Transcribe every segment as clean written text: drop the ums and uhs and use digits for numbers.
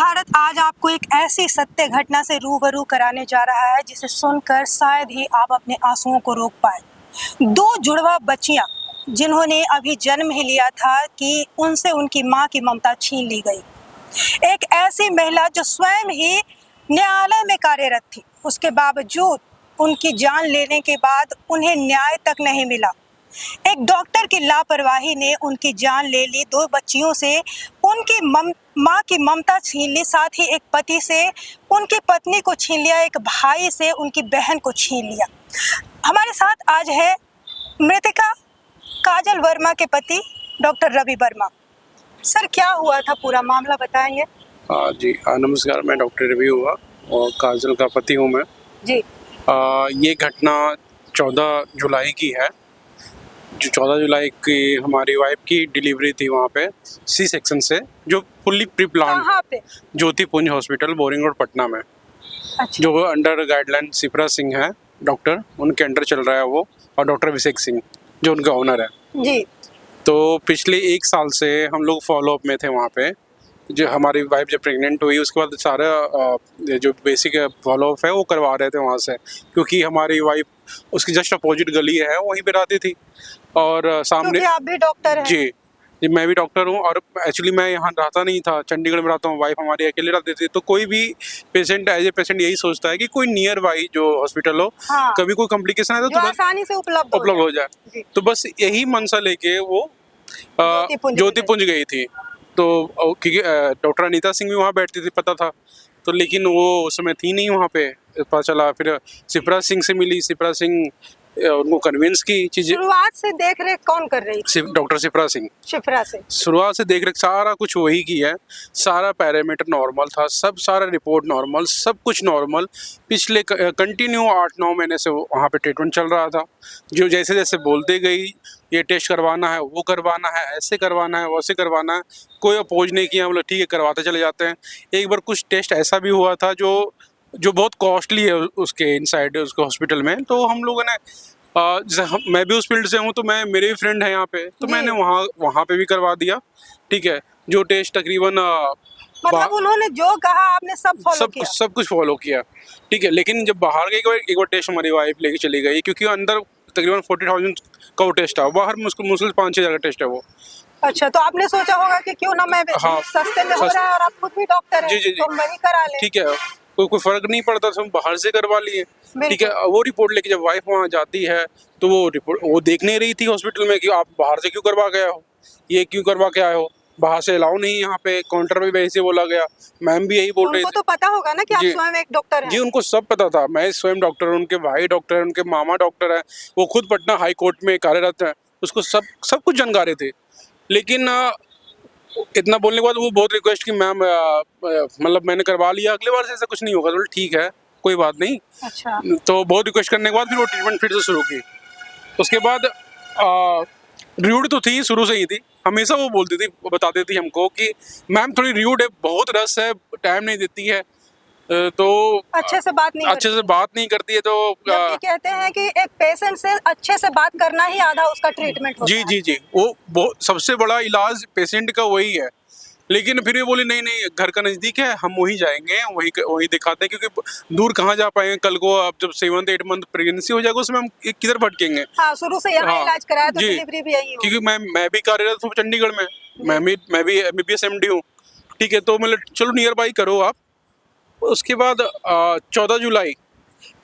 भारत आज आपको एक ऐसी सत्य घटना से रूबरू कराने जा रहा है जिसे सुनकर शायद ही आप अपने आंसुओं को रोक पाए। दो जुड़वा बच्चियां जिन्होंने अभी जन्म ही लिया था कि उनसे उनकी मां की ममता छीन ली गई। एक ऐसी महिला जो स्वयं ही न्यायालय में कार्यरत थी, उसके बावजूद उनकी जान लेने के बाद उन्हें न्याय तक नहीं मिला। एक डॉक्टर की लापरवाही ने उनकी जान ले ली, दो बच्चियों से उनकी मां की ममता छीन ली, साथ ही एक पति से उनकी पत्नी को छीन लिया, एक भाई से उनकी बहन को छीन लिया। हमारे साथ आज है मृतका काजल वर्मा के पति डॉक्टर रवि वर्मा। सर, क्या हुआ था, पूरा मामला बताएंगे? जी नमस्कार, मैं डॉक्टर रवि हुआ और काजल का पति हूँ मैं जी। ये घटना 14 जुलाई की है। जो 14 जुलाई की हमारी वाइफ की डिलीवरी थी वहाँ पे सी सेक्शन से, जो फुल्ली प्री प्लान कहाँ पे? ज्योतिपुंज हॉस्पिटल, बोरिंग रोड, पटना में। अच्छा। जो अंडर गाइडलाइन शिप्रा सिंह है डॉक्टर, उनके अंडर चल रहा है वो, और डॉक्टर अभिषेक सिंह जो उनका ओनर है जी। तो पिछले 1 साल से हम लोग फॉलोअप में थे वहाँ पे। जो हमारी वाइफ जब प्रेग्नेंट हुई उसके बाद सारा जो बेसिक फॉलोअप है वो करवा रहे थे वहाँ से, क्योंकि हमारी वाइफ उसकी जस्ट अपोजिट गली है, वहीं पे रहती थी। और सामने क्योंकि आप भी डॉक्टर हैं। जी, मैं भी डॉक्टर हूँ और एक्चुअली मैं यहाँ रहता नहीं था, चंडीगढ़ में रहता हूँ। वाइफ हमारी अकेले रहती थी, तो कोई भी पेशेंट एज ए पेशेंट यही सोचता है कि कोई नियर बाई जो हॉस्पिटल हो, हाँ, कभी कोई कॉम्प्लिकेशन है तो तुरंत आसानी से उपलब्ध हो जाए। तो बस यही मनसा लेके वो ज्योतिपुंज गई थी। तो क्योंकि डॉक्टर अनीता सिंह भी वहाँ बैठती थी, पता था तो, लेकिन वो उस समय थी नहीं वहाँ पे। पता चला फिर शिप्रा सिंह से मिली, शिप्रा सिंह उनको कन्विंस की चीजें। शुरुआत से देख रेख कौन कर रही थी? डॉक्टर शिप्रा सिंह शिप्रा से शुरुआत से देख रेख सारा कुछ वही की है। सारा पैरामीटर नॉर्मल था, सब सारा रिपोर्ट नॉर्मल, सब कुछ नॉर्मल। पिछले कंटिन्यू 8-9 महीने से वहाँ पे ट्रीटमेंट चल रहा था। जो जैसे जैसे बोलते गई, ये टेस्ट करवाना है, वो करवाना है, ऐसे करवाना है, वैसे करवाना है, कोई अपोज नहीं किया, मतलब ठीक है करवाते चले जाते हैं। एक बार कुछ टेस्ट ऐसा भी हुआ था जो बहुत कॉस्टली है उसके इनसाइड उसके हॉस्पिटल में। तो हम लोगों ने जैसे मैं भी उस फील्ड से हूँ, तो मेरे भी फ्रेंड हैं यहाँ पे, तो मैंने वहाँ पे भी करवा दिया। ठीक है, जो टेस्ट तकरीबन मतलब उन्होंने जो कहा आपने सब फॉलो किया? सब कुछ फॉलो किया। ठीक है, लेकिन जब बाहर गई एक बार टेस्ट हमारी वाइफ लेके चली गई, क्योंकि अंदर तकरीबन 40,000 का वो टेस्ट है, बाहर मुश्किल 5-6 हज़ार का टेस्ट है वो। अच्छा, तो आपने सोचा होगा कि क्यों ना मैं सस्ते में हो रहा है और आप खुद भी डॉक्टर हैं, तो मैं ही करा लें। ठीक है, कोई फर्क नहीं पड़ता, तो हम बाहर से करवा लिए। ठीक है, वो रिपोर्ट लेके जब वाइफ वहाँ जाती है तो वो रिपोर्ट वो देख नहीं रही थी हॉस्पिटल में कि आप बाहर से क्यों करवा गए हो, ये क्यों करवा के आए हो, बाहर से अलाउ नहीं। यहाँ पे काउंटर पे भी ऐसे बोला गया, मैम भी यही बोल रही थी। उनको तो पता होगा ना कि आप स्वयं एक डॉक्टर हैं। जी, उनको सब पता था, मैं स्वयं डॉक्टर हूँ, उनके भाई डॉक्टर है, उनके मामा डॉक्टर है, वो खुद पटना हाई कोर्ट में कार्यरत है, उसको सब कुछ जानकारी थी। लेकिन इतना बोलने के बाद वो बहुत रिक्वेस्ट की, मैम मतलब मैंने करवा लिया, अगली बार से ऐसा कुछ नहीं होगा। तो ठीक है, कोई बात नहीं। अच्छा। तो बहुत रिक्वेस्ट करने के बाद फिर वो ट्रीटमेंट फिर से शुरू की। उसके बाद र्यूड तो थी, शुरू से ही थी, हमेशा वो बोलती थी, बताती थी हमको कि मैम थोड़ी र्यूड है, बहुत रस है, टाइम नहीं देती है, तो अच्छे से बात नहीं करती है। तो कहते हैं कि एक पेशेंट से अच्छे से बात करना ही आधा उसका ट्रीटमेंट होता है। जी, वो सबसे बड़ा इलाज पेशेंट का वही है। लेकिन फिर ये बोली नहीं, घर का नज़दीक है, हम वहीं जाएंगे, वहीं दिखाते हैं, क्योंकि दूर कहाँ जा पाएंगे। कल को अब जब 7-8 मंथ प्रेगनेंसी हो जाएगा, उसमें हम किधर भटकेंगे। हाँ, शुरू से यहाँ इलाज कराया तो डिलीवरी भी यही हो। क्योंकि मैं भी कार्यरत हूँ चंडीगढ़ में, मैं भी MBBS MD हूँ। ठीक है, तो मतलब चलो नियर बाई करो आप। उसके बाद 14 जुलाई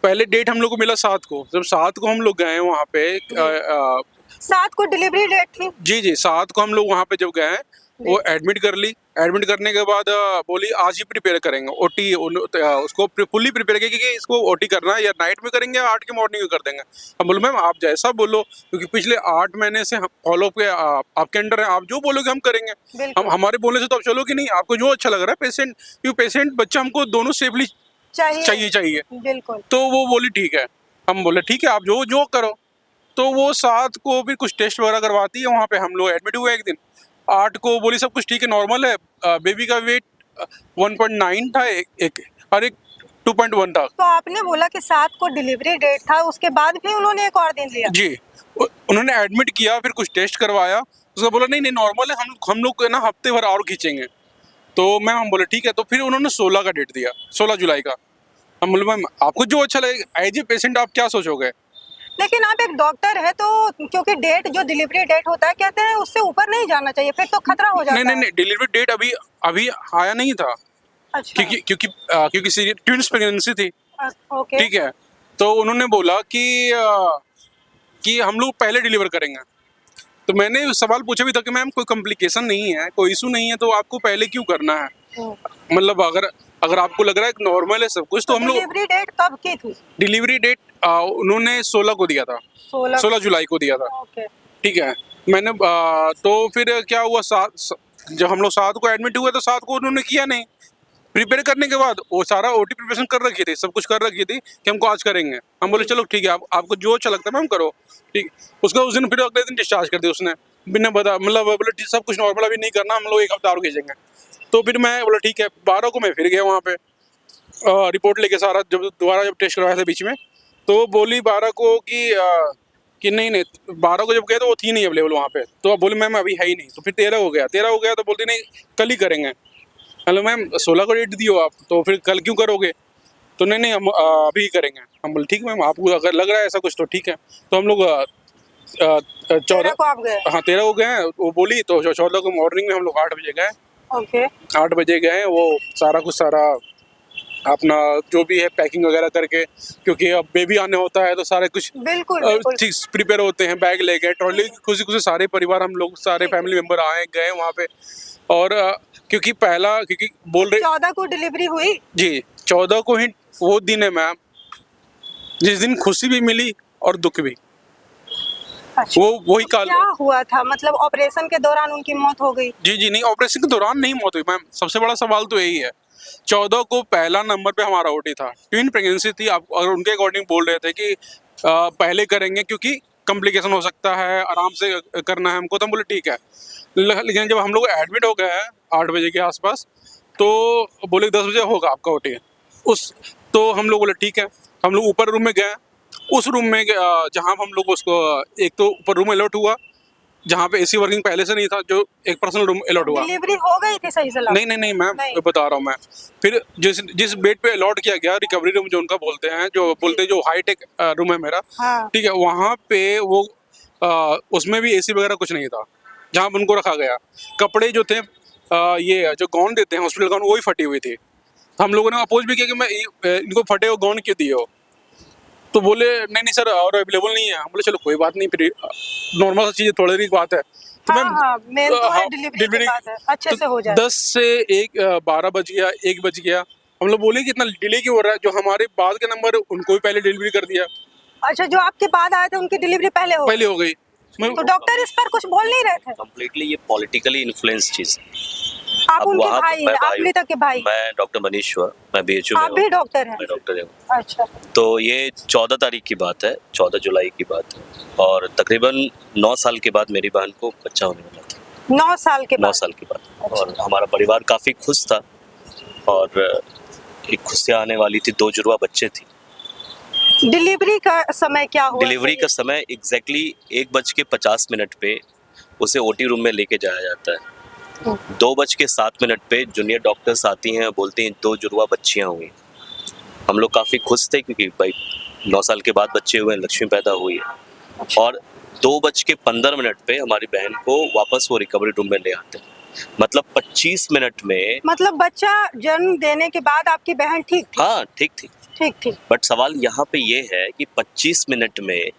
पहले डेट हम लोग को मिला 7 को। जब 7 को हम लोग गए वहाँ पे, 7 को डिलीवरी डेट थी। जी, 7 को हम लोग वहाँ पे जब गए, वो एडमिट कर ली। एडमिट करने के बाद बोली आज ही प्रिपेयर करेंगे ओटी, उसको फुल्ली प्रिपेयर किया कि इसको ओटी करना है, या नाइट में करेंगे या 8 के मॉर्निंग में कर देंगे। हम बोलो मैम आप जैसा बोलो, क्योंकि पिछले 8 महीने से फॉलो पे आपके अंडर है, आप जो बोलोगे हम करेंगे। हम हमारे बोलने से तो आप चलोगे नहीं, आपको जो अच्छा लग रहा है पेशेंट, क्योंकि पेशेंट बच्चा हमको दोनों सेफली चाहिए। बिल्कुल। तो वो बोली ठीक है। हम बोले ठीक है, आप जो करो। तो वो 7 को भी कुछ टेस्ट वगैरह करवाती है वहाँ पे, हम लोग एडमिट हुए एक दिन। 8 को बोली सब कुछ ठीक है, नॉर्मल है, बेबी का वेट 1.9 था, एक 2.1 था। तो आपने बोला कि 7 को डिलीवरी डेट था, उसके बाद भी उन्होंने एक और दिन लिया? जी, उन्होंने एडमिट किया, फिर कुछ टेस्ट करवाया, उसका बोला नहीं नॉर्मल है, हम लोग ना हफ्ते भर और खींचेंगे। तो मैम हम बोले ठीक है, तो फिर उन्होंने 16 का डेट दिया, 16 जुलाई का। हम बोले मैम आपको जो अच्छा लगे, एज ए पेशेंट आप क्या सोचोगे। लेकिन आप एक डॉक्टर है तो क्योंकि डेट जो डिलीवरी डेट होता है कहते हैं उससे ऊपर नहीं जाना चाहिए, फिर तो खतरा हो जाता नहीं नहीं है। नहीं, डिलीवरी डेट अभी अभी आया नहीं था, अच्छा। क्योंकि ट्विंस प्रेगनेंसी थी, ओके। ठीक है। तो उन्होंने बोला कि हम लोग पहले डिलीवर करेंगे। तो मैंने सवाल पूछा भी था कि मैम कोई कॉम्प्लिकेशन नहीं है, कोई इशू नहीं है, तो आपको पहले क्यों करना है। मतलब अगर अगर आपको लग रहा है नॉर्मल है सब कुछ, तो हम लोग। डिलीवरी डेट कब की थी? डिलीवरी डेट उन्होंने 16 को दिया था, 16 जुलाई को दिया था, ओके। ठीक है। मैंने तो फिर क्या हुआ, जब हम लोग 7 को एडमिट हुए तो 7 को उन्होंने किया नहीं। प्रिपेयर करने के बाद वो सारा ओटी प्रिपरेशन कर रखी थी, सब कुछ कर रखी थी कि हमको आज करेंगे। हम बोले चलो ठीक है, आपको जो अच्छा लगता है मैम करो, ठीक। उसका उस दिन फिर अगले दिन डिस्चार्ज कर दिया उसने, बिना बता, मतलब बोले सब कुछ नॉर्मल, अभी नहीं करना, हम लोग 1 हफ्ता और खींचेंगे। तो फिर मैं बोला ठीक है, 12 को मैं फिर गया वहाँ पे रिपोर्ट लेके सारा, जब दोबारा जब टेस्ट करवाया था बीच में, तो बोली 12 को कि नहीं नहीं, 12 को जब गए तो वो थी नहीं अवेलेबल वहाँ पे। तो अब बोली मैम अभी है ही नहीं। तो फिर 13 हो गया, 13 हो गया तो बोलती नहीं कल ही करेंगे। हेलो मैम 16 को डेट दियो आप, तो फिर कल क्यों करोगे। तो नहीं नहीं हम अभी करेंगे। हम बोले ठीक है मैम, आपको अगर लग रहा है ऐसा कुछ तो ठीक है। तो हम लोग 14 को आप गए? हाँ 13 को गए हैं, वो बोली। तो 14 को मॉर्निंग में हम लोग 8 बजे गए। ओके। 8 बजे गए, वो सारा अपना जो भी है पैकिंग वगैरह करके, क्योंकि अब बेबी आने होता है तो सारे कुछ बिल्कुल चीज प्रिपेयर होते हैं, बैग ले गए, ट्रॉली, खुशी खुशी सारे परिवार हम लोग सारे फैमिली मेंबर आए गए वहाँ पे। और क्योंकि बोल रहे 14 को डिलीवरी हुई। जी 14 को ही वो दिन है मैम, जिस दिन खुशी भी मिली और दुख भी। अच्छा। वो वही काल। क्या हुआ था, मतलब ऑपरेशन के दौरान उनकी मौत हो गई? जी नहीं, ऑपरेशन के दौरान नहीं मौत हुई मैम। सबसे बड़ा सवाल तो यही है, 14 को पहला नंबर पे हमारा ओटी था, ट्विन प्रेगनेंसी थी आप, और उनके अकॉर्डिंग बोल रहे थे कि पहले करेंगे क्योंकि कॉम्प्लिकेशन हो सकता है, आराम से करना है हमको। तो हम बोले ठीक है। लेकिन जब हम लोग एडमिट हो गए हैं 8 बजे के आसपास, तो बोले 10 बजे होगा आपका ओटी। तो हम लोग बोले ठीक है। हम लोग ऊपर रूम में गए, उस रूम में जहाँ हम लोग उसको, एक तो ऊपर रूम अलॉट हुआ जहाँ पे एसी वर्किंग पहले से नहीं था, जो एक पर्सनल रूम अलॉट हुआ। डिलीवरी हो गई थी सही सलामत? नहीं नहीं नहीं मैम, बता रहा हूँ मैं। फिर जिस बेड पे अलॉट किया गया, रिकवरी रूम जो उनका बोलते हैं, जो हाईटेक रूम है मेरा, हाँ। ठीक है, वहाँ पे वो उसमें भी एसी वगैरह कुछ नहीं था जहाँ उनको रखा गया। कपड़े जो थे, ये जो गाउन देते हैं हॉस्पिटल गाउन, वही फटी हुई थी। हम लोगों ने अपोज भी किया कि मैं इनको फटे हुए गाउन क्यों दिए हो। तो बोले नहीं नहीं सर और अवेलेबल नहीं है। हम बोले चलो कोई बात नहीं, फिर नॉर्मल चीज़ थोड़ी देर की बात है। तो हाँ, मैम हाँ, मेन तो है डिलीवरी के बाद है, अच्छे से हो जाए। 10 से 12 बज गया, 1 बज गया। हम लोग बोले कि इतना डिले क्यों हो रहा है, जो हमारे बाद के नंबर उनको भी पहले डिलीवरी कर दिया। अच्छा, जो आपके बाद आए थे उनकी डिलीवरी पहले हो गई। तो डॉक्टर इस पर कुछ बोल नहीं रहे थे? कम्प्लीटली ये पॉलिटिकली इन्फ्लुएंस चीज। आप उनके भाई हैं, आप मृतक के भाई? मैं डॉक्टर मनीश्वर, मैं बीएचयू में आप भी डॉक्टर हैं? मैं डॉक्टर हूँ। अच्छा। तो ये 14 तारीख की बात है, 14 जुलाई की बात है, और तकरीबन 9 साल के बाद मेरी बहन को बच्चा होने वाला था। 9 साल के बाद? 9 साल के बाद। और हमारा परिवार काफ़ी खुश था, और एक खुशियाँ आने वाली थी, 2 जुड़वा बच्चे थी। डिलीवरी का समय क्या हुआ? डिलीवरी का समय एग्जैक्टली 1:50 पे उसे ओटी रूम में लेके जाया जाता है। 2:07 पे जूनियर डॉक्टर्स आती हैं, बोलती हैं 2 जुड़वा बच्चियाँ हुई। हम लोग काफ़ी खुश थे क्योंकि भाई 9 साल के बाद बच्चे हुए हैं, लक्ष्मी पैदा हुई है। और 2:15 पे हमारी बहन को वापस वो रिकवरी रूम में ले आते हैं। मतलब 25 मिनट में। मतलब बच्चा जन्म देने के बाद आपकी बहन ठीक थी? हाँ ठीक थी। बट सवाल यहाँ पे ये है कि 25 मिनट में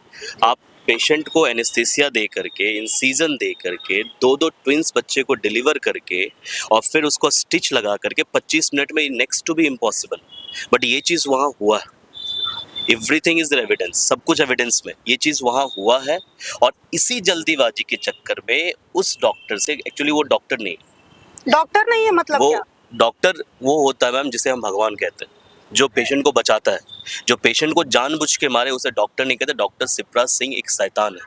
आप पेशेंट को एनेस्थीसिया दे करके, इंसीजन दे करके, 2 ट्विंस बच्चे को डिलीवर करके और फिर उसको स्टिच लगा करके 25 मिनट में, next to be impossible. But ये चीज़ वहाँ हुआ है। एवरीथिंग इज एविडेंस, सब कुछ एविडेंस में ये चीज़ वहाँ हुआ है। और इसी जल्दीबाजी के चक्कर में उस डॉक्टर से, एक्चुअली वो डॉक्टर नहीं है, मतलब वो क्या? डॉक्टर वो होता है मैम जिसे हम भगवान कहते हैं, जो पेशेंट को बचाता है। जो पेशेंट को जानबूझ के मारे उसे डॉक्टर नहीं कहते। डॉक्टर शिप्रा सिंह एक शैतान है।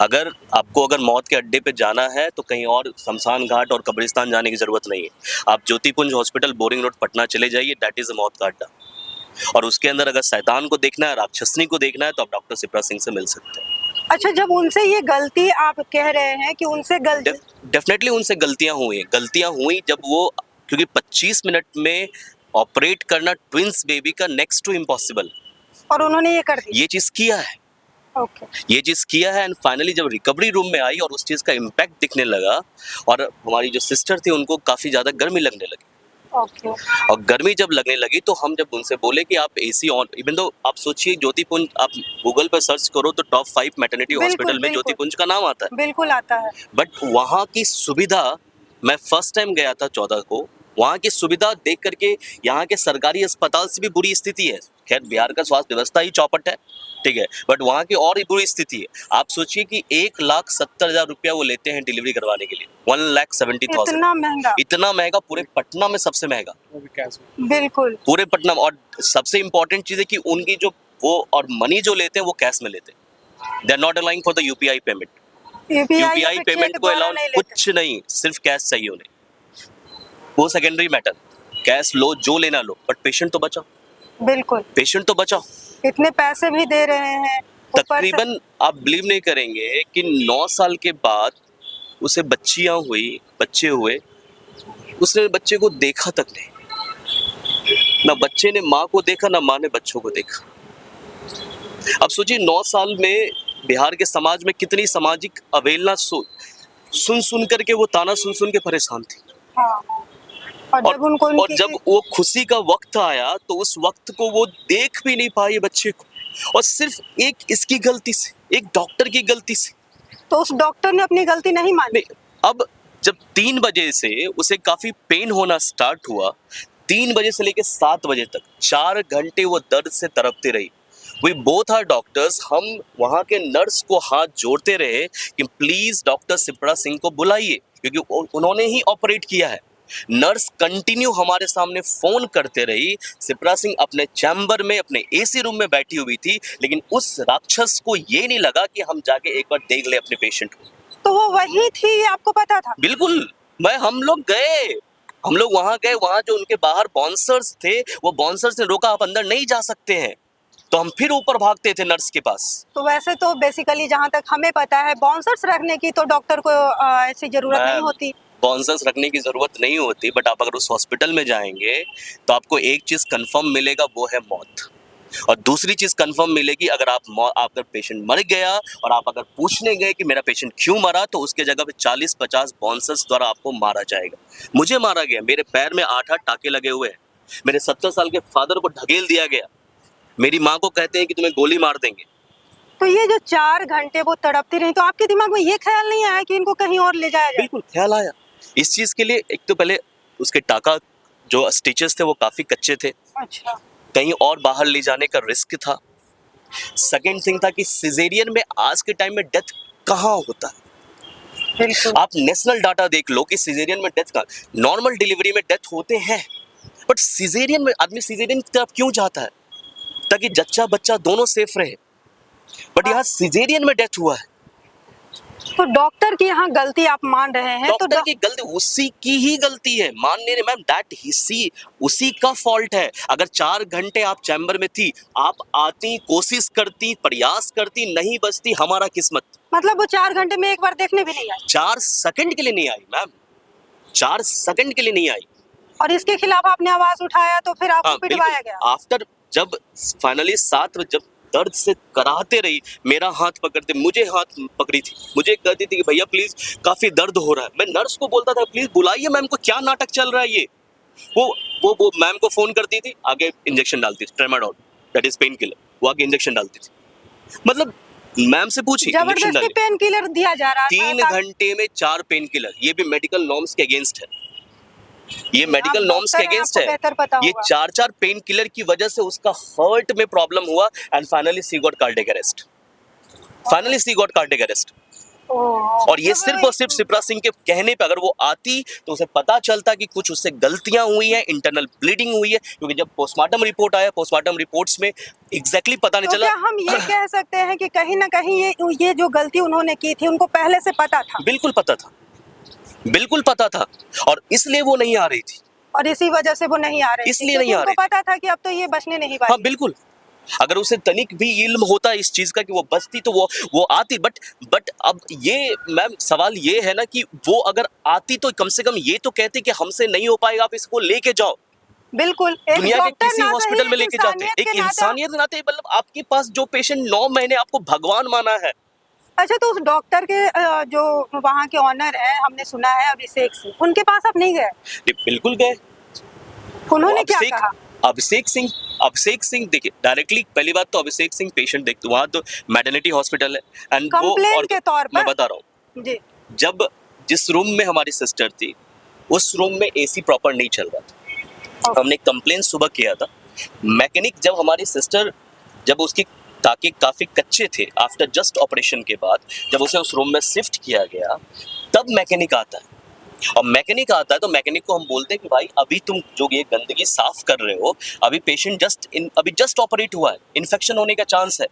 अगर मौत के अड्डे पे जाना है तो कहीं और शमशान घाट और कब्रिस्तान जाने की ज़रूरत नहीं है। आप ज्योतिपुंज हॉस्पिटल, बोरिंग रोड, पटना चले जाइए, दैट इज़ अ मौत का अड्डा। और उसके अंदर अगर शैतान को देखना है, राक्षसनी को देखना है, तो आप डॉक्टर शिप्रा सिंह से मिल सकते हैं। अच्छा, जब उनसे ये गलती आप कह रहे हैं कि उनसे गलती, डेफिनेटली उनसे गलतियाँ हुई जब वो क्योंकि 25 मिनट में ऑपरेट करना ट्विंस बेबी का नेक्स्ट टू इम्पॉसिबल, और उन्होंने ये कर दिया। ये चीज़ किया है, ओके। ये चीज़ किया है। एंड फाइनली जब रिकवरी रूम में आई और उस चीज़ का इम्पैक्ट दिखने लगा, और हमारी जो सिस्टर थी उनको काफ़ी ज़्यादा गर्मी लगने लगी, ओके। और गर्मी जब लगने लगी तो हम जब उनसे बोले कि आप एसी ऑन, इवन दो आप सोचिए ज्योतिपुंज, आप गूगल पर सर्च करो तो टॉप 5 मैटरनिटी बिल्कुल, हॉस्पिटल में बिल्कुल। ज्योतिपुंज का नाम आता है। बिल्कुल आता है। बट वहाँ की सुविधा, मैं फर्स्ट टाइम गया था 14 को, वहाँ की सुविधा देख करके यहाँ के सरकारी अस्पताल से भी बुरी स्थिति है। खैर बिहार का स्वास्थ्य व्यवस्था ही चौपट है, ठीक है, बट वहाँ की और ही बुरी स्थिति है। आप सोचिए कि 1,70,000 रुपया वो लेते हैं डिलीवरी करवाने के लिए, 1,70,000। इतना महंगा? इतना महंगा, पूरे पटना में सबसे महंगा, वो भी कैश में। बिल्कुल। पूरे पटना में। और सबसे इम्पोर्टेंट चीज़ है कि उनकी जो वो और मनी जो लेते हैं वो कैश में लेते हैं। They are not allowing for the UPI payment. UPI payment को अलाउ कुछ नहीं, सिर्फ कैश चाहिए उन्हें, वो सेकेंडरी मैटर। कैश लो, जो लेना लो, बट पेशेंट तो बचाओ, बिल्कुल। पेशेंट तो बचाओ। इतने पैसे भी दे रहे हैं ऊपर से। तकरीबन आप बिलीव नहीं करेंगे कि 9 साल के बाद उसे बच्चियां हुई, बच्चे हुए, उसने बच्चे को देखा तक नहीं, ना बच्चे ने माँ को देखा, ना माँ ने बच्चों को देखा। अब सोचिए 9 साल में बिहार के समाज में कितनी सामाजिक अवहेलना सुन सुन करके, वो ताना सुन सुन के परेशान थी। हाँ। और जब वो खुशी का वक्त आया तो उस वक्त को वो देख भी नहीं पाई बच्चे को, और सिर्फ एक इसकी गलती से, एक डॉक्टर की गलती से। तो उस डॉक्टर ने अपनी गलती नहीं मानी। अब जब 3 बजे से उसे काफी पेन होना स्टार्ट हुआ, 3 बजे से लेकर 7 बजे तक 4 घंटे वो दर्द से तड़पते रही। वी बोथ आर डॉक्टर्स, हम वहाँ के नर्स को हाथ जोड़ते रहे कि प्लीज डॉक्टर शिप्रा सिंह को बुलाइए, क्योंकि उन्होंने ही ऑपरेट किया है। नर्स कंटिन्यू हमारे सामने फोन करते रही। शिप्रा सिंह अपने चैम्बर में, अपने एसी रूम में बैठी हुई थी, लेकिन उस राक्षस को ये नहीं लगा कि हम जाके एक बार देख ले अपने पेशेंट को। तो वो वही थी, ये आपको पता था? बिल्कुल। हम लोग वहां गए, वहां जो उनके बाहर बाउंसर्स थे, वो बाउंसर्स ने रोका, आप अंदर नहीं जा सकते हैं, तो हम फिर ऊपर भागते थे नर्स के पास। तो वैसे तो बेसिकली जहाँ तक हमें पता है, बाउंसर्स रखने की तो डॉक्टर को ऐसी जरूरत नहीं होती। बाउंसर्स रखने की जरूरत नहीं होती, बट आप अगर उस हॉस्पिटल में जाएंगे तो आपको एक चीज कंफर्म मिलेगा, वो है मौत। और दूसरी चीज कंफर्म मिलेगी, अगर आपका पेशेंट मर गया और आप अगर पूछने गए कि मेरा पेशेंट क्यों मरा, तो उसके जगह पे 40-50 बाउंसर्स द्वारा आपको मारा जाएगा। मुझे मारा गया, मेरे पैर में 8-8 टाके लगे हुए हैं, मेरे 70 साल के फादर को ढकेल दिया गया, मेरी माँ को कहते हैं कि तुम्हें गोली मार देंगे। तो ये जो 4 घंटे वो तड़पती रही, तो आपके दिमाग में ये ख्याल नहीं आया कि इनको कहीं और ले जाया जाए? बिल्कुल ख्याल आया। इस चीज के लिए एक तो पहले उसके टाका जो स्टिचेस थे वो काफी कच्चे थे, अच्छा। कहीं और बाहर ले जाने का रिस्क था। सेकेंड थिंग था कि सिजेरियन में आज के टाइम में डेथ कहाँ होता है। बिल्कुल। आप नेशनल डाटा देख लो कि सिजेरियन में डेथ का, नॉर्मल डिलीवरी में डेथ होते हैं, बट सिजेरियन में आदमी सिजेरियन की तरफ क्यों जाता है? ताकि जच्चा बच्चा दोनों सेफ रहे, बट यहाँ सिजेरियन में डेथ हुआ है। तो डॉक्टर की यहाँ गलती आप मान रहे हैं? तो डॉक्टर की गलती, उसी की ही गलती है, मान ले रहे मैम, दैट ही उसी का फॉल्ट है। अगर 4 घंटे आप चैम्बर में थी, आप आती, कोशिश करती, प्रयास करती, नहीं बचती, हमारा किस्मत। मतलब वो 4 घंटे में एक बार देखने भी नहीं आई? 4 सेकंड के लिए नहीं आई मैम, 4 सेकंड के लिए नहीं आई। और इसके खिलाफ आपने आवाज उठाया तो फिर आपको पिटवाया गया? आफ्टर जब फाइनली 7 बजे जब दर्द से कराहते रही, मेरा हाथ पकड़ते, मुझे हाथ पकड़ी थी, मुझे कहती थी कि भैया प्लीज काफी दर्द हो रहा है। मैं नर्स को बोलता था प्लीज बुलाइए मैम को, क्या नाटक चल रहा है ये। वो मैम को फोन करती थी, आगे इंजेक्शन डालती थी, tramadol, that is pain killer, वो आगे इंजेक्शन डालती थी। मतलब मैम से पूछी, जबरदस्ती पेन किलर दिया जा रहा था। 3 घंटे में 4 पेन किलर, ये भी मेडिकल नॉर्म्स के अगेंस्ट है, ये मेडिकल नॉर्म्स के अगेंस्ट है। ये 4-4 पेन किलर की वजह से उसका हार्ट में प्रॉब्लम हुआ, and finally she got cardiac arrest, finally she got cardiac arrest. और ये सिर्फ और सिर्फ शिप्रा सिंह के कहने पे, अगर वो आती तो उसे पता चलता कि कुछ उससे गलतियां हुई हैं, इंटरनल ब्लीडिंग हुई है, क्योंकि जब पोस्टमार्टम रिपोर्ट आया, पोस्टमार्टम रिपोर्ट्स में एग्जैक्टली पता नहीं तो चला। क्या हम ये कह सकते हैं कि कहीं ना कहीं ये जो गलती उन्होंने की थी उनको पहले से पता था? बिल्कुल पता था, बिल्कुल पता था, और इसलिए वो नहीं आ रही थी, और इसी वजह से वो नहीं आ रही थी, इसलिए नहीं आ रही उनको पता था कि अब तो ये बचने नहीं हाँ पाएगी। बिल्कुल, अगर उसे तनिक भी इल्म होता इस चीज का कि वो बचती तो वो आती, बट अब ये मैम सवाल ये है ना कि वो अगर आती तो कम से कम ये तो कहती कि हमसे नहीं हो पाएगा, आप इसको लेके जाओ, बिल्कुल एक दुनिया के डॉक्टर किसी ना हॉस्पिटल सही, में लेके जाते हैं। एक के नाते। इंसानियत के नाते, मतलब आपके पास जो पेशेंट 9 महीने आपको भगवान माना है। अच्छा, तो उस डॉक्टर के जो वहाँ के ऑनर है, हमने सुना है अभिषेक सिंह, उनके पास आप नहीं गए? बिल्कुल गए। उन्होंने क्या कहा? अभिषेक सिंह देखिए डायरेक्टली, पहली बात तो अभिषेक सिंह पेशेंट देखते, वहाँ तो मैटरनिटी हॉस्पिटल है एंड वो, कंप्लेन और के तौर पर मैं बता रहा हूँ जी, जब जिस रूम में हमारी सिस्टर थी उस रूम में एसी प्रॉपर नहीं चल रहा था। हमने कंप्लेन सुबह किया था। मैकेनिक जब हमारी सिस्टर, जब उसकी टाके काफी कच्चे थे, आफ्टर जस्ट ऑपरेशन के बाद जब उसे उस रूम में शिफ्ट किया गया, तब मैकेनिक आता है। और मैकेनिक आता है तो मैकेनिक को हम बोलते हैं कि भाई अभी तुम जो ये गंदगी साफ कर रहे हो, अभी पेशेंट अभी जस्ट ऑपरेट हुआ है, इन्फेक्शन होने का चांस है,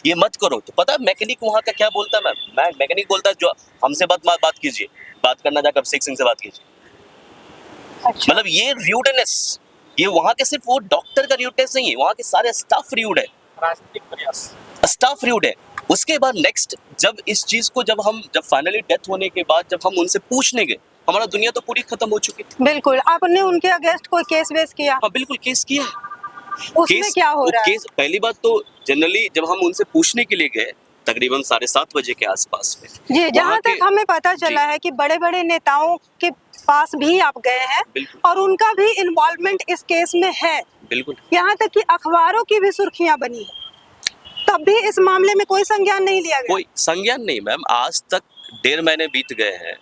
ये मत करो। तो पता है मैकेनिक वहाँ का क्या बोलता है? मैकेनिक बोलता है जो हमसे बात कीजिए, बात करना जाकर अभिषेक सिंह से बात कीजिए। अच्छा, मतलब ये र्यूडनेस, ये वहाँ के सिर्फ वो डॉक्टर का र्यूडनेस नहीं है, वहाँ के सारे स्टाफ र्यूड है, राजनीतिक प्रयास। स्टाफ र्यूड है। उसके बाद नेक्स्ट, जब इस चीज को जब फाइनली डेथ होने के बाद जब हम उनसे पूछने गए, हमारा दुनिया तो पूरी खत्म हो चुकी थी। बिल्कुल। आपने उनके अगेंस्ट कोई केस वेस किया? हाँ बिल्कुल केस किया। उसमें क्या हो रहा है? केस पहली बात तो जनरली जब हम उनसे पूछने के लिए गए तकरीबन 7:30 बजे के आसपास में, जी, जहाँ वहाँ तक के- हमें पता चला जी। है कि बड़े बड़े नेताओं के पास भी आप गए हैं बिल्कुल। और उनका भी इन्वॉल्वमेंट इस केस में है। बिल्कुल यहाँ तक कि अखबारों की भी सुर्खियां बनी है, तब भी इस मामले में कोई संज्ञान नहीं लिया गया। कोई संज्ञान नहीं मैम, आज तक 1.5 महीने बीत गए हैं,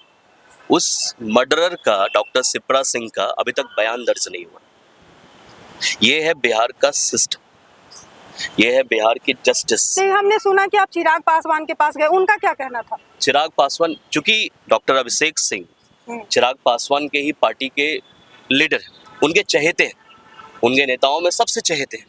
उस मर्डरर का, डॉक्टर शिप्रा सिंह का अभी तक बयान दर्ज नहीं हुआ। ये है बिहार का सिस्टम, ये है बिहार की जस्टिस। नहीं, हमने सुना कि आप चिराग पासवान के पास गए, उनका क्या कहना था? चिराग पासवान, चूंकि डॉक्टर अभिषेक सिंह चिराग पासवान के ही पार्टी के लीडर हैं, उनके चहेते हैं, उनके नेताओं में सबसे चहेते हैं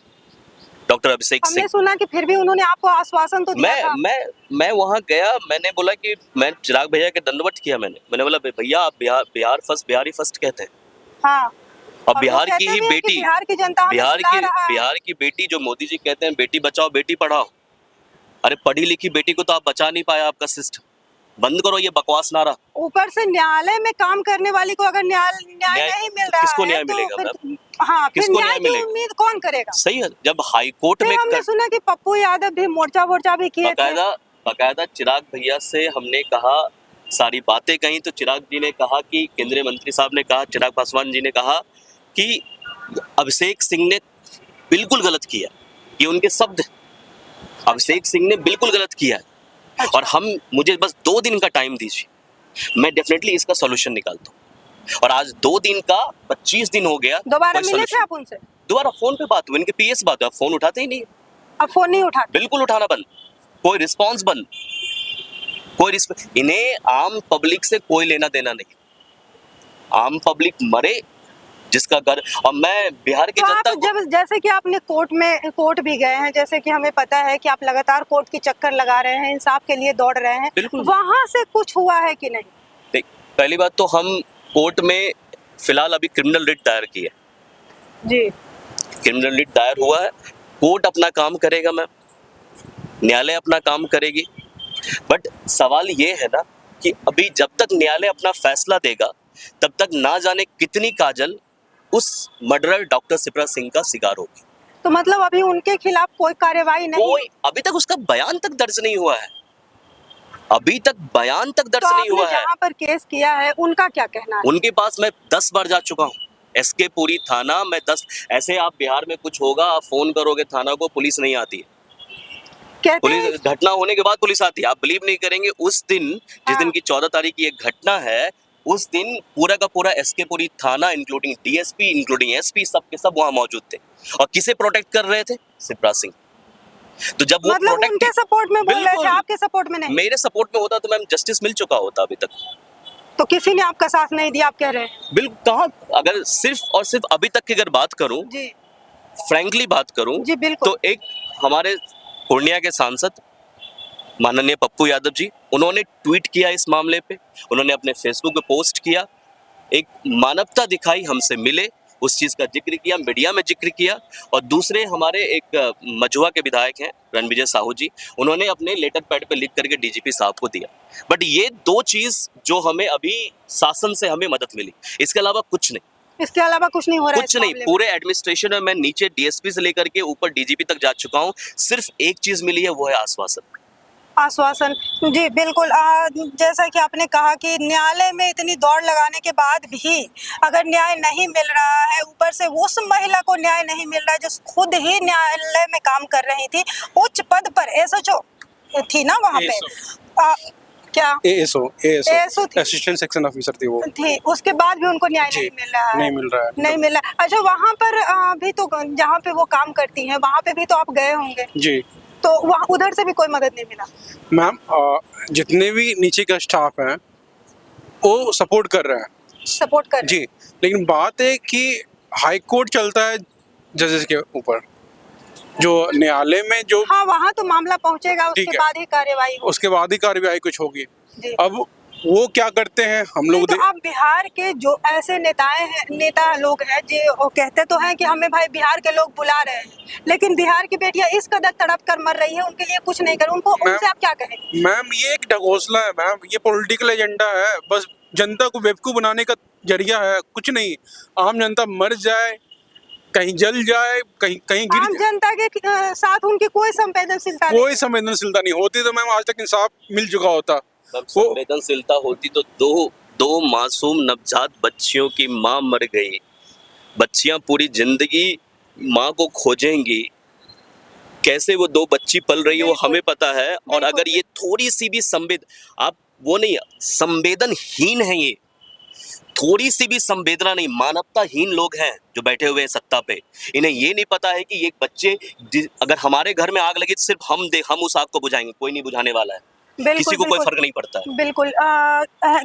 डॉक्टर अभिषेक हमने सिंह। सुना कि फिर भी उन्होंने आपको आश्वासन तो दिया था। मैं वहां गया, मैंने बोला कि मैं चिराग भैया के दंडवत किया, मैंने बोला भैया आप बिहार फर्स्ट, बिहारी फर्स्ट कहते हैं। हाँ, और वो बिहार कहते की ही भी हैं कि बेटी, बिहार की जनता हमें सुना रहा है। बिहार की बेटी जो मोदी जी कहते हैं बेटी बचाओ बेटी पढ़ाओ, अरे पढ़ी लिखी बेटी को तो आप बचा नहीं पाया, आपका सिस्टम बंद करो ये बकवास नारा। ऊपर से न्यायालय में काम करने वाली को अगर न्याय नहीं मिल रहा किसको है न्याय तो मिलेगा फिर, हाँ, फिर किसको न्याय न्याय की मिलेगा? उम्मीद कौन करेगा? सही है, जब हाई कोर्ट फिर में हमने सुना कि पप्पू यादव भी मोर्चा भी किए थे। बकायदा चिराग भैया से हमने कहा, सारी बातें कही, तो चिराग जी ने कहा कि केंद्रीय मंत्री साहब ने कहा, चिराग पासवान जी ने कहा कि अभिषेक सिंह ने बिल्कुल गलत किया, ये उनके शब्द, अभिषेक सिंह ने बिल्कुल गलत किया है। अच्छा। और मुझे बस 2 दिन का टाइम दीजिए, मैं डेफिनेटली इसका सॉल्यूशन निकालता हूँ। और आज 2 दिन का 25 दिन हो गया, दोबारा कोई मिले थे solution- आप उनसे? दोबारा फोन पे बात हुई, इनके पीएस बात हुई, आप फोन उठाते ही नहीं, अब फोन नहीं उठाते? बिल्कुल उठाना बंद, कोई रिस्पांस बंद, इन्हें आम पब्लिक से कोई लेना देना नहीं। आम पब्लिक मरे जिसका घर, और मैं बिहार की तो जनता आप को, जब, जैसे कि आपने कोर्ट भी गए हैं, जैसे कि हमें पता है कि आप लगातार कोर्ट के चक्कर लगा रहे हैं, इंसाफ के लिए दौड़ रहे हैं, बिल्कुल। वहां से कुछ हुआ है कि नहीं? देख, पहली बात तो हम कोर्ट में फिलहाल अभी क्रिमिनल रिट दायर की है जी, क्रिमिनल रिट दायर हुआ है, कोर्ट अपना काम करेगा मैम, न्यायालय अपना काम करेगी। बट सवाल ये है ना कि अभी जब तक न्यायालय अपना फैसला देगा तब तक ना जाने कितनी काजल उस मर्डरर डॉक्टर शिप्रा सिंह का शिकार होगी। तो मतलब अभी उनके खिलाफ कोई कार्रवाई नहीं? कोई अभी तक उसका बयान तक दर्ज नहीं हुआ है, अभी तक बयान तक दर्ज तो नहीं हुआ आपने है। जहाँ पर केस किया है उनका क्या कहना है? उनके पास मैं 10 बार जा चुका हूँ, एसके पुरी थाना में 10, ऐसे आप बिहार में कुछ होगा आप फोन करोगे थाना को, पुलिस नहीं आती है, कहते हैं पुलिस घटना होने के बाद पुलिस आती है। आप बिलीव नहीं करेंगे, उस दिन जिस दिन की 14 तारीख की ये घटना है, उस दिन पूरा का पूरा एसके पुरी थाना इंक्लूडिंग डीएसपी इंक्लूडिंग एसपी सब के सब वहां मौजूद थे, और किसे प्रोटेक्ट कर रहे थे? शिप्रा सिंह। तो जब वो मतलब उनके सपोर्ट में बोल रहे थे, बिल्कुल। आपके सपोर्ट में नहीं? मेरे सपोर्ट में होता तो मैम जस्टिस मिल चुका होता अभी तक। तो किसी ने आपका साथ नहीं दिया, आप कह रहे हैं? बिल्कुल, कहाँ, अगर सिर्फ और सिर्फ अभी तक की अगर बात करूं, जी फ्रैंकली बात करूं, जी, बिल्कुल। तो एक हमारे पूर्णिया के सांसद माननीय पप्पू यादव जी, उन्होंने ट्वीट किया इस मामले पे, उन्होंने अपने फेसबुक पे पोस्ट किया, एक मानवता दिखाई, हमसे मिले, उस चीज़ का जिक्र किया, मीडिया में जिक्र किया। और दूसरे हमारे एक मझुआ के विधायक हैं रणविजय साहू जी, उन्होंने अपने लेटर पैड पे लिख करके डीजीपी साहब को दिया। बट ये दो चीज़ जो हमें अभी शासन से हमें मदद मिली, इसके अलावा कुछ नहीं, इसके अलावा कुछ नहीं हो रहा है कुछ इस नहीं। मामले में? पूरे एडमिनिस्ट्रेशन में मैं नीचे डीएसपी से लेकर के ऊपर डीजीपी तक जा चुका हूँ, सिर्फ एक चीज़ मिली है, वो है आश्वासन। आश्वासन। जी बिल्कुल। जैसा कि आपने कहा कि न्यायालय में इतनी दौड़ लगाने के बाद भी अगर न्याय नहीं मिल रहा है, ऊपर से उस महिला को न्याय नहीं मिल रहा है जो खुद ही न्यायालय में काम कर रही थी, उच्च पद पर एसएचओ थी ना वहाँ पे, क्या एएसओ ASO थी। असिस्टेंट सेक्शन ऑफिसर थी वो। थी, उसके बाद भी उनको न्याय जी, नहीं मिल रहा है। नहीं मिल रहा है। नहीं मिल रहा है। अच्छा, वहाँ पर भी तो जहाँ पे वो काम करती हैं वहाँ पे भी तो आप गए होंगे, जी तो वहाँ उधर से भी कोई मदद नहीं मिला? मैम, जितने भी नीचे का स्टाफ है वो सपोर्ट कर रहे हैं सपोर्ट कर जी, लेकिन बात है कि हाई कोर्ट चलता है जजेस के ऊपर, जो न्यायालय में जो हाँ, वहाँ तो मामला पहुँचेगा, उसके ठीक है। बाद ही कार्यवाही होगी। उसके बाद ही कार्रवाई कुछ होगी। जी। अब वो क्या करते हैं हम नहीं, लोग तो आप बिहार के जो ऐसे नेता लोग हैं जो वो कहते तो हैं कि हमें भाई बिहार के लोग बुला रहे हैं, लेकिन बिहार की बेटियां इस कदर तड़प कर मर रही है, उनके लिए कुछ नहीं कर, उनको उनसे आप क्या कहेंगे? मैम ये एक ढकोसला है मैम, ये पॉलिटिकल एजेंडा है, बस जनता को बेवकूफ बनाने का जरिया है, कुछ नहीं। आम जनता मर जाए, कहीं जल जाए, कहीं कहीं गिर आम जनता के साथ उनकी कोई संवेदनशीलता नहीं। कोई संवेदनशीलता नहीं होती तो मैम आज तक इंसाफ मिल चुका होता। संवेदनशीलता होती तो दो मासूम नवजात बच्चियों की माँ मर गई, बच्चियां पूरी जिंदगी माँ को खोजेंगी, कैसे वो दो बच्ची पल रही है वो हमें पता है। और अगर ये थोड़ी सी भी संवेदनहीन है, ये थोड़ी सी भी संवेदना नहीं, मानवताहीन लोग हैं जो बैठे हुए हैं सत्ता पे। इन्हें ये नहीं पता है कि ये बच्चे, अगर हमारे घर में आग लगी तो सिर्फ हम उस आग को बुझाएंगे, कोई नहीं बुझाने वाला है, किसी को कोई फर्क नहीं पड़ता है। बिल्कुल।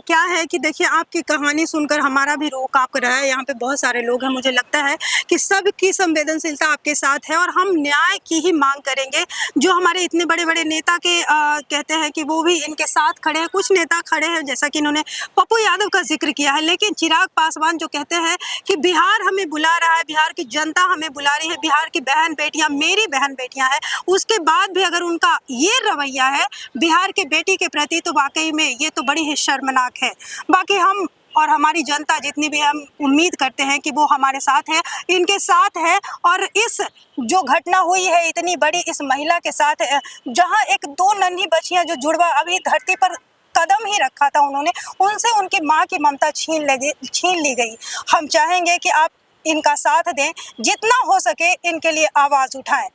क्या है कि देखिए, आपकी कहानी सुनकर हमारा भी रूह कांप रहा है। यहाँ पे बहुत सारे लोग हैं, मुझे लगता है कि सबकी संवेदनशीलता आपके साथ है और हम न्याय की ही मांग करेंगे। जो हमारे इतने बड़े बड़े नेता के कहते हैं कि वो भी इनके साथ खड़े हैं, कुछ नेता खड़े हैं जैसा कि इन्होंने पप्पू यादव का जिक्र किया है, लेकिन चिराग पासवान जो कहते हैं कि बिहार हमें बुला रहा है, बिहार की जनता हमें बुला रही है, बिहार की बहन बेटियाँ मेरी बहन बेटियाँ हैं, उसके बाद भी अगर उनका ये रवैया है बिहार के बेटी के प्रति, तो वाकई में ये तो बड़ी ही शर्मनाक है। बाकी हम और हमारी जनता जितनी भी, हम उम्मीद करते हैं कि वो हमारे साथ है, इनके साथ है। और इस जो घटना हुई है इतनी बड़ी, इस महिला के साथ है, जहां एक दो नन्ही बच्चियां जो जुड़वा अभी धरती पर कदम ही रखा था उन्होंने, उनसे उनकी माँ की ममता छीन ली गई। हम चाहेंगे कि आप इनका साथ दें, जितना हो सके इनके लिए आवाज़ उठाएं।